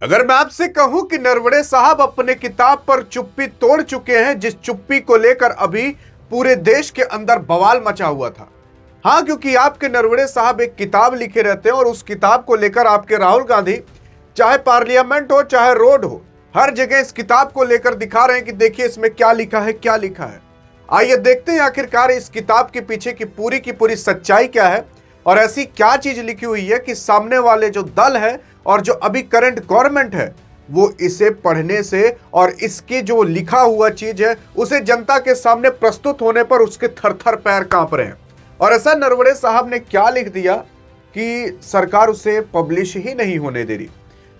अगर मैं आपसे कहूं कि नरवणे साहब अपने किताब पर चुप्पी तोड़ चुके हैं, जिस चुप्पी को लेकर अभी पूरे देश के अंदर बवाल मचा हुआ था। हां, क्योंकि आपके नरवणे साहब एक किताब लिखे रहते हैं और उस किताब को लेकर आपके राहुल गांधी चाहे पार्लियामेंट हो चाहे रोड हो, हर जगह इस किताब को लेकर दिखा रहे हैं कि देखिए इसमें क्या लिखा है, क्या लिखा है। आइए देखते हैं आखिरकार इस किताब के पीछे की पूरी सच्चाई क्या है और ऐसी क्या चीज लिखी हुई है कि सामने वाले जो दल है और जो अभी करंट गवर्नमेंट है वो इसे पढ़ने से और इसकी जो लिखा हुआ चीज है उसे जनता के सामने प्रस्तुत होने पर उसके थर-थर पैर कांप रहे हैं। और ऐसा नरवणे साहब ने क्या लिख दिया कि सरकार उसे पब्लिश ही नहीं होने दे रही।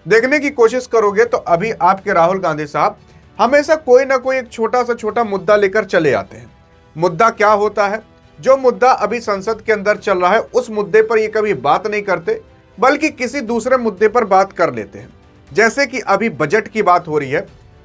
देखने की कोशिश करोगे तो अभी आपके राहुल गांधी साहब हमेशा कोई ना कोई एक छोटा से छोटा मुद्दा लेकर चले आते हैं। मुद्दा क्या होता है? जो मुद्दा अभी संसद के अंदर चल रहा है उस मुद्दे पर ये कभी बात नहीं करते, बल्कि किसी दूसरे मुद्दे पर बात कर लेते हैं। जैसे कि अभी बजट की बात हो रही है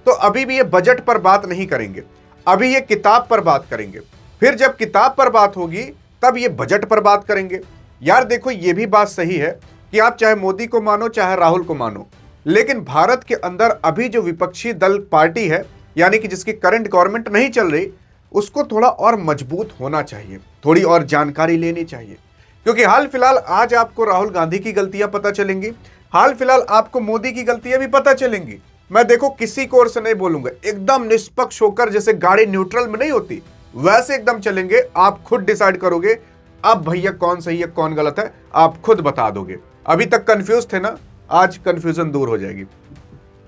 तो अभी भी ये बजट पर बात नहीं करेंगे, अभी ये किताब पर बात करेंगे। फिर जब किताब पर बात होगी तब ये बजट पर बात करेंगे। यार देखो, ये भी बात सही है कि आप चाहे मोदी को मानो चाहे राहुल को मानो, लेकिन भारत के अंदर अभी जो विपक्षी दल पार्टी है, यानी कि जिसकी करंट गवर्नमेंट नहीं चल रही, उसको थोड़ा और मजबूत होना चाहिए, थोड़ी और जानकारी लेनी चाहिए। क्योंकि हाल फिलहाल आज आपको राहुल गांधी की गलतियां पता चलेंगी, हाल फिलहाल आपको मोदी की गलतियां भी पता चलेंगी। मैं देखो किसी को ओर से नहीं बोलूंगा, एकदम निष्पक्ष होकर, जैसे गाड़ी न्यूट्रल में नहीं होती वैसे एकदम चलेंगे। आप खुद डिसाइड करोगे अब भैया कौन सही है कौन गलत है, आप खुद बता दोगे। अभी तक कंफ्यूज थे ना, आज कंफ्यूजन दूर हो जाएगी।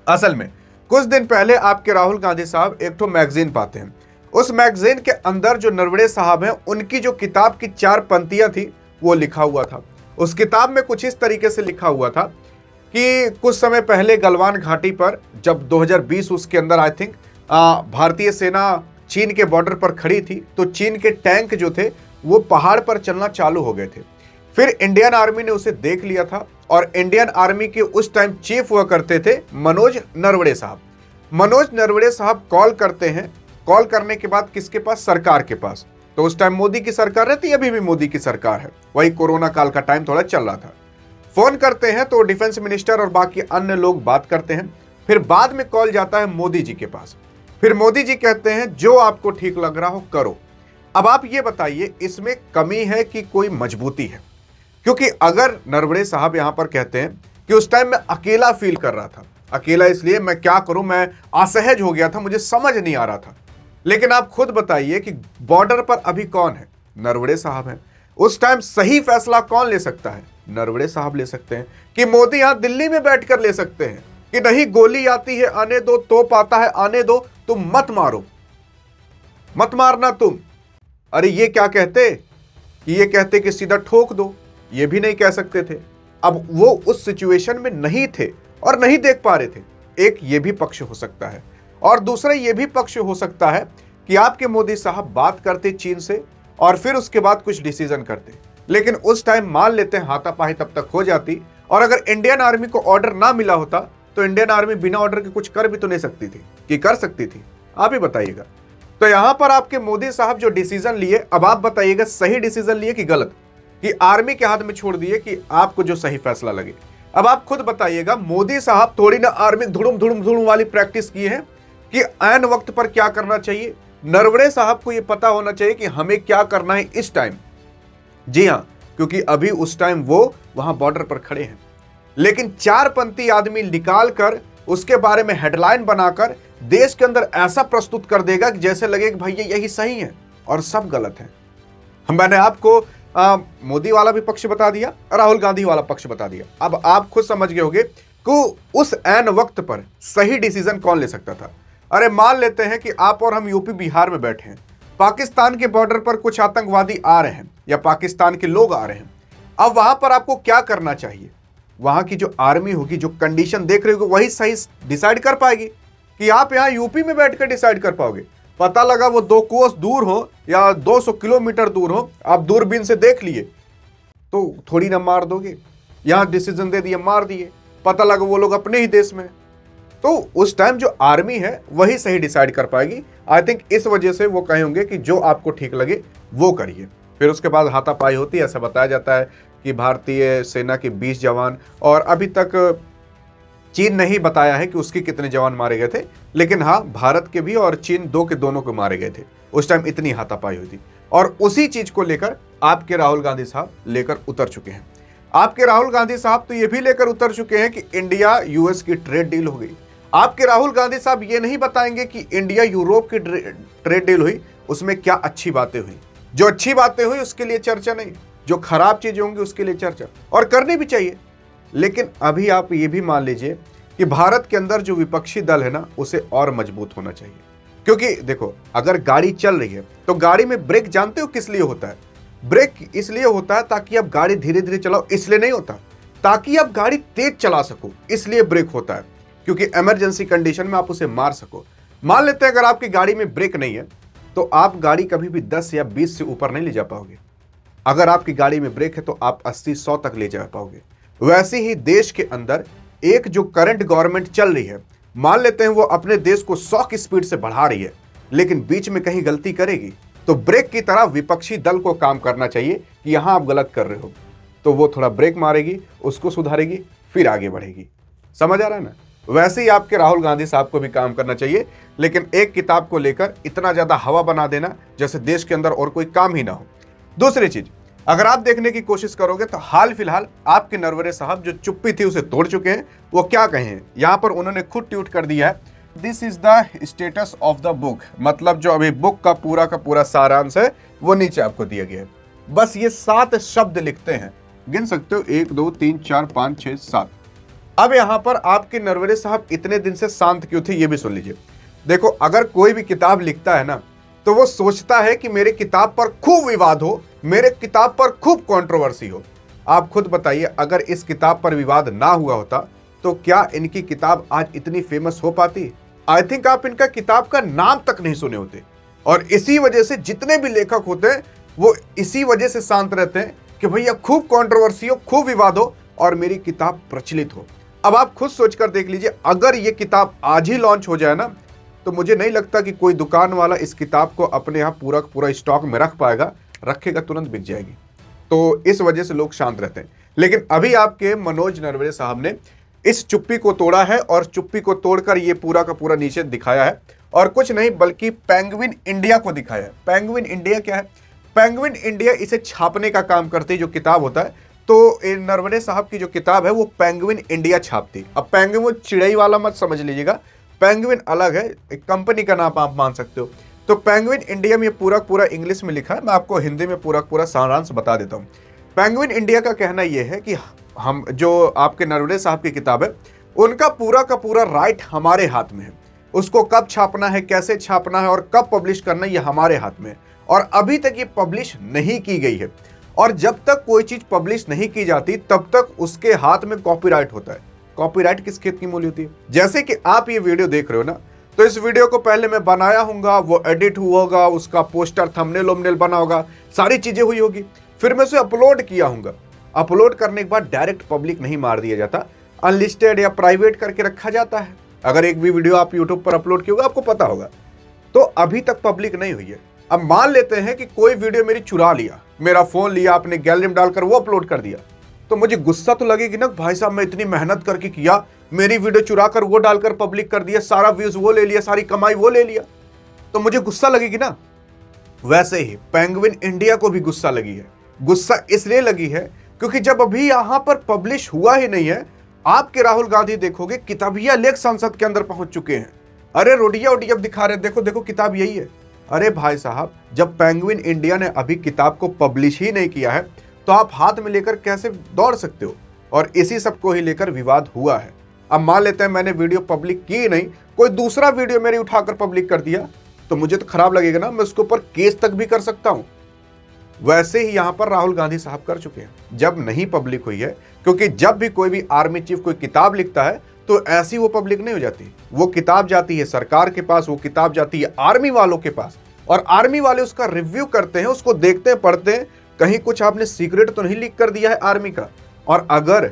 असल में कुछ दिन पहले आपके राहुल गांधी साहब एक तो मैगजीन पाते हैं, उस मैगजीन के अंदर जो नरवणे साहब हैं उनकी जो किताब की 4 पंक्तियां थी वो लिखा हुआ था। उस किताब में कुछ इस तरीके से लिखा हुआ था कि कुछ समय पहले गलवान घाटी पर जब 2020 उसके अंदर आई थिंक भारतीय सेना चीन के बॉर्डर पर खड़ी थी तो चीन के टैंक जो थे वो पहाड़ पर चलना चालू हो गए थे। फिर इंडियन आर्मी ने उसे देख लिया था और इंडियन आर्मी के उस टाइम चीफ हुआ करते थे मनोज नरवणे साहब। मनोज नरवणे साहब कॉल करते हैं, कॉल करने के बाद किसके पास? सरकार के पास। तो उस टाइम मोदी की सरकार रहती, अभी भी मोदी की सरकार है, वही कोरोना काल का टाइम थोड़ा चल रहा था। फोन करते हैं तो डिफेंस मिनिस्टर और बाकी अन्य लोग बात करते हैं। फिर बाद में कॉल जाता है मोदी जी के पास। फिर मोदी जी कहते हैं जो आपको ठीक लग रहा हो करो। अब आप ये बताइए इसमें कमी है कि कोई मजबूती है? क्योंकि अगर नरवणे साहब यहां पर कहते हैं कि उस टाइम मैं अकेला फील कर रहा था, अकेला इसलिए मैं क्या करूं, मैं असहज हो गया था, मुझे समझ नहीं आ रहा था। लेकिन आप खुद बताइए कि बॉर्डर पर अभी कौन है? नरवणे साहब हैं। उस टाइम सही फैसला कौन ले सकता है? नरवणे साहब ले सकते हैं। कि मोदी यहां दिल्ली में बैठकर ले सकते हैं कि नहीं, गोली आती है आने दो, तोप आता है आने दो, तुम मत मारो, मत मारना तुम। अरे ये क्या कहते कि ये कहते कि सीधा ठोक दो, ये भी नहीं कह सकते थे। अब वो उस सिचुएशन में नहीं थे और नहीं देख पा रहे थे। एक ये भी पक्ष हो सकता है और दूसरा ये भी पक्ष हो सकता है कि आपके मोदी साहब बात करते चीन से और फिर उसके बाद कुछ डिसीजन करते, लेकिन उस टाइम मान लेते हैं हाथापाई तब तक हो जाती। और अगर इंडियन आर्मी को ऑर्डर ना मिला होता तो इंडियन आर्मी बिना ऑर्डर के कुछ कर भी तो नहीं सकती थी, कि कर सकती थी? आप ही बताइएगा। तो यहां पर आपके मोदी साहब जो डिसीजन लिए, अब आप बताइएगा सही डिसीजन लिए कि गलत, कि आर्मी के हाथ में छोड़ दिए कि आपको जो सही फैसला लगे। अब आप खुद बताइएगा। मोदी साहब थोड़ी ना आर्मी धुड़ुम धुड़ुम धुड़ुम वाली प्रैक्टिस किए हैं कि ऐन वक्त पर क्या करना चाहिए। नरवणे साहब को यह पता होना चाहिए कि हमें क्या करना है इस टाइम। जी हां, क्योंकि अभी उस टाइम वो वहां बॉर्डर पर खड़े हैं। लेकिन 4 पंक्ति आदमी निकाल कर उसके बारे में हेडलाइन बनाकर देश के अंदर ऐसा प्रस्तुत कर देगा कि जैसे लगे कि भैया यही सही है और सब गलत है। मैंने आपको मोदी वाला भी पक्ष बता दिया, राहुल गांधी वाला पक्ष बता दिया। अब आप खुद समझ गए होंगे कि उस ऐन वक्त पर सही डिसीजन कौन ले सकता था। अरे मान लेते हैं कि आप और हम यूपी बिहार में बैठे हैं, पाकिस्तान के बॉर्डर पर कुछ आतंकवादी आ रहे हैं या पाकिस्तान के लोग आ रहे हैं। अब वहां पर आपको क्या करना चाहिए? वहां की जो आर्मी होगी, जो कंडीशन देख रही होगी, वही सही डिसाइड कर पाएगी कि आप यहां यूपी में बैठकर डिसाइड कर पाओगे? पता लगा वो 2 कोस दूर हो या 200 किलोमीटर दूर हो, आप दूरबीन से देख लिए तो थोड़ी ना मार दोगे। यहां डिसीजन दे दिए, मार दिए, पता लगा वो लोग अपने ही देश में। तो उस टाइम जो आर्मी है वही सही डिसाइड कर पाएगी। आई थिंक इस वजह से वो कहेंगे कि जो आपको ठीक लगे वो करिए। फिर उसके बाद हाथापाई होती है। ऐसा बताया जाता है कि भारतीय सेना के 20 जवान और अभी तक चीन ने ही बताया है कि उसके कितने जवान मारे गए थे, लेकिन हाँ, भारत के भी और चीन दो के दोनों को मारे गए थे। उस टाइम इतनी हाथापाई हुई थी और उसी चीज को लेकर आपके राहुल गांधी साहब लेकर उतर चुके हैं। आपके राहुल गांधी साहब तो ये भी लेकर उतर चुके हैं कि इंडिया यूएस की ट्रेड डील हो गई। आपके राहुल गांधी साहब ये नहीं बताएंगे कि इंडिया यूरोप की ट्रेड डील हुई, उसमें क्या अच्छी बातें हुई। जो अच्छी बातें हुई उसके लिए चर्चा नहीं, जो खराब चीजें होंगी उसके लिए चर्चा, और करनी भी चाहिए। लेकिन अभी आप ये भी मान लीजिए कि भारत के अंदर जो विपक्षी दल है ना, उसे और मजबूत होना चाहिए। क्योंकि देखो, अगर गाड़ी चल रही है तो गाड़ी में ब्रेक जानते हो किस लिए होता है? ब्रेक इसलिए होता है ताकि आप गाड़ी धीरे धीरे चलाओ, इसलिए नहीं होता। ताकि आप गाड़ी तेज चला सको, इसलिए ब्रेक होता है, क्योंकि इमरजेंसी कंडीशन में आप उसे मार सको। मान लेते हैं अगर आपकी गाड़ी में ब्रेक नहीं है तो आप गाड़ी कभी भी 10 या 20 से ऊपर नहीं ले जा पाओगे। अगर आपकी गाड़ी में ब्रेक है तो आप 80-100 तक ले जा पाओगे। वैसे ही देश के अंदर एक जो करंट गवर्नमेंट चल रही है, मान लेते हैं वो अपने देश को 100 की स्पीड से बढ़ा रही है, लेकिन बीच में कहीं गलती करेगी तो ब्रेक की तरह विपक्षी दल को काम करना चाहिए कि यहां आप गलत कर रहे हो, तो वो थोड़ा ब्रेक मारेगी, उसको सुधारेगी, फिर आगे बढ़ेगी। समझ आ रहा है ना? वैसे ही आपके राहुल गांधी साहब को भी काम करना चाहिए, लेकिन एक किताब को लेकर इतना ज्यादा हवा बना देना जैसे देश के अंदर और कोई काम ही ना हो। दूसरी चीज, अगर आप देखने की कोशिश करोगे तो हाल फिलहाल आपके नरवरे साहब जो चुप्पी थी उसे तोड़ चुके हैं। वो क्या कहे हैं यहां पर, उन्होंने खुद ट्वीट कर दिया है, this is the status of the book. मतलब जो अभी बुक का पूरा सारांश है वो नीचे आपको दिया गया है। बस ये 7 शब्द लिखते हैं, गिन सकते हो, 1 2 3 4 5 6 7। अब यहां पर आपके नरवरे साहब इतने दिन से शांत क्यों थे ये भी सुन लीजिए। देखो, अगर कोई भी किताब लिखता है ना तो वो सोचता है कि मेरे किताब पर खूब विवाद हो, मेरे किताब पर खूब कंट्रोवर्सी हो। आप खुद बताइए, अगर इस किताब पर विवाद ना हुआ होता तो क्या इनकी किताब आज इतनी फेमस हो पाती? आई थिंक आप इनका किताब का नाम तक नहीं सुने होते। और इसी वजह से जितने भी लेखक होते हैं वो इसी वजह से शांत रहते हैं कि भैया खूब कंट्रोवर्सी हो, खूब विवाद हो और मेरी किताब प्रचलित हो। अब आप खुद सोचकर देख लीजिए, अगर ये किताब आज ही लॉन्च हो जाए ना तो मुझे नहीं लगता कि कोई दुकान वाला इस किताब को अपने यहाँ पूरा स्टॉक में रख पाएगा। रखेगा तुरंत बिक जाएगी। तो इस वजह से लोग शांत रहते हैं। लेकिन अभी आपके मनोज नरवरे साहब ने इस चुप्पी को तोड़ा है और चुप्पी को तोड़कर ये पूरा का पूरा नीचे दिखाया है, और कुछ नहीं बल्कि पेंगुइन इंडिया को दिखाया है। पेंगुइन इंडिया क्या है? पेंगुइन इंडिया इसे छापने का काम करती है, जो किताब होता है। तो नरवरे साहब की जो किताब है वो पेंगुइन इंडिया छापती। अब पेंगुइन चिड़ई वाला मत समझ लीजिएगा, पेंगुइन अलग है, एक कंपनी का नाम आप मान सकते हो। तो पेंगुइन इंडिया में पूरा इंग्लिश में लिखा है, मैं आपको हिंदी में पूरा सारांश बता देता हूँ। पेंगुइन इंडिया का कहना यह है कि हम जो आपके नरवरे साहब की किताब है उनका पूरा राइट हमारे हाथ में है। उसको कब छापना है, कैसे छापना है और कब पब्लिश करना है, ये हमारे हाथ में है। और अभी तक ये पब्लिश नहीं की गई है। और जब तक कोई चीज पब्लिश नहीं की जाती तब तक उसके हाथ में कॉपीराइट होता है। कॉपीराइट किस खेत की मूली होती है? जैसे कि आप ये वीडियो देख रहे हो ना, तो इस वीडियो को पहले मैं बनाया हूँगा, वो एडिट हुआ होगा, उसका पोस्टर थंबनेल वंबनेल बना होगा, सारी चीजें हुई होगी, फिर मैं उसे अपलोड किया हूँगा। अपलोड करने के बाद डायरेक्ट पब्लिक नहीं मार दिया जाता, अनलिस्टेड या प्राइवेट करके रखा जाता है। अगर एक भी वीडियो आप यूट्यूब पर अपलोड किए होगा आपको पता होगा। तो अभी तक पब्लिक नहीं हुई है। अब मान लेते हैं कि कोई वीडियो मेरी चुरा लिया, मेरा फोन लिया, आपने गैलरी में डालकर वो अपलोड कर दिया, तो मुझे गुस्सा तो लगेगी ना, भाई साहब मैं इतनी मेहनत करके किया, मेरी वीडियो चुरा कर वो डालकर पब्लिक कर दिया, सारा व्यूज वो ले लिया, सारी कमाई वो ले लिया, तो मुझे गुस्सा लगेगी ना। वैसे ही पेंगुइन इंडिया को भी गुस्सा लगी है। गुस्सा इसलिए लगी है क्योंकि जब अभी यहां पर पब्लिश हुआ ही नहीं है, आपके राहुल गांधी देखोगे किताबिया लेख संसद के अंदर पहुंच चुके हैं। अरे रोडिया ओडिया दिखा रहे, देखो देखो किताब यही है। अरे भाई साहब, जब पेंगुइन इंडिया ने अभी किताब को पब्लिश ही नहीं किया है तो आप हाथ में लेकर कैसे दौड़ सकते हो? और इसी सब को ही लेकर विवाद हुआ है। अब मान लेते हैं मैंने वीडियो पब्लिक की नहीं, कोई दूसरा वीडियो मेरी उठाकर पब्लिक कर दिया, तो मुझे तो खराब लगेगा ना, मैं उसके ऊपर केस तक भी कर सकता हूं। वैसे ही यहां पर राहुल गांधी साहब कर चुके हैं, जब नहीं पब्लिक हुई है। क्योंकि जब भी कोई भी आर्मी चीफ कोई किताब लिखता है तो ऐसी वो पब्लिक नहीं हो जाती। वो किताब जाती है सरकार के पास, वो किताब जाती है आर्मी वालों के पास, और आर्मी वाले उसका रिव्यू करते हैं, उसको देखते हैं, पढ़ते हैं, कहीं कुछ आपने सीक्रेट तो नहीं लीक कर दिया है आर्मी का। और अगर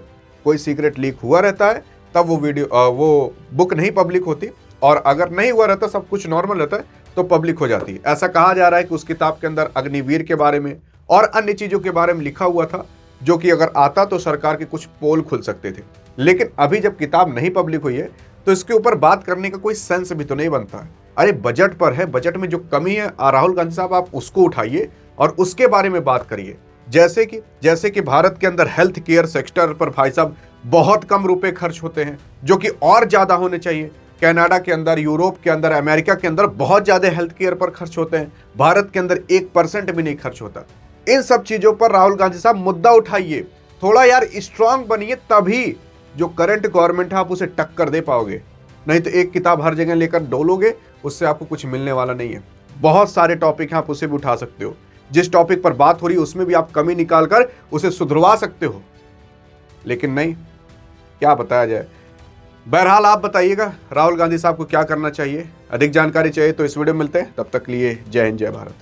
कोई सीक्रेट लीक हुआ रहता है तब वो बुक नहीं पब्लिक होती, और अगर नहीं हुआ रहता, सब कुछ नॉर्मल रहता है, तो पब्लिक हो जाती है। ऐसा कहा जा रहा है कि उस किताब के अंदर अग्निवीर के बारे में और अन्य चीजों के बारे में लिखा हुआ था, जो कि अगर आता तो सरकार के कुछ पोल खुल सकते थे। लेकिन अभी जब किताब नहीं पब्लिक हुई है तो इसके ऊपर बात करने का कोई सेंस भी तो नहीं बनता है। अरे बजट पर है, बजट में जो कमी है राहुल गांधी साहब आप उसको उठाइए और उसके बारे में बात करिए। जैसे कि भारत के अंदर हेल्थ केयर सेक्टर पर भाई साहब बहुत कम रुपए खर्च होते हैं, जो कि और ज्यादा होने चाहिए। कनाडा के अंदर, यूरोप के अंदर, अमेरिका के अंदर बहुत ज्यादा हेल्थ केयर पर खर्च होते हैं, भारत के अंदर 1% भी नहीं खर्च होता। इन सब चीजों पर राहुल गांधी साहब मुद्दा उठाइए, थोड़ा यार स्ट्रांग बनिए, तभी जो करंट गवर्नमेंट है आप उसे टक्कर दे पाओगे। नहीं तो एक किताब हर जगह लेकर डोलोगे, उससे आपको कुछ मिलने वाला नहीं है। बहुत सारे टॉपिक हैं, आप उसे भी उठा सकते हो। जिस टॉपिक पर बात हो रही है उसमें भी आप कमी निकाल कर उसे सुधरवा सकते हो, लेकिन नहीं, क्या बताया जाए। बहरहाल आप बताइएगा राहुल गांधी साहब को क्या करना चाहिए। अधिक जानकारी चाहिए तो इस वीडियो में मिलते हैं, तब तक लिए जय हिंद जय भारत।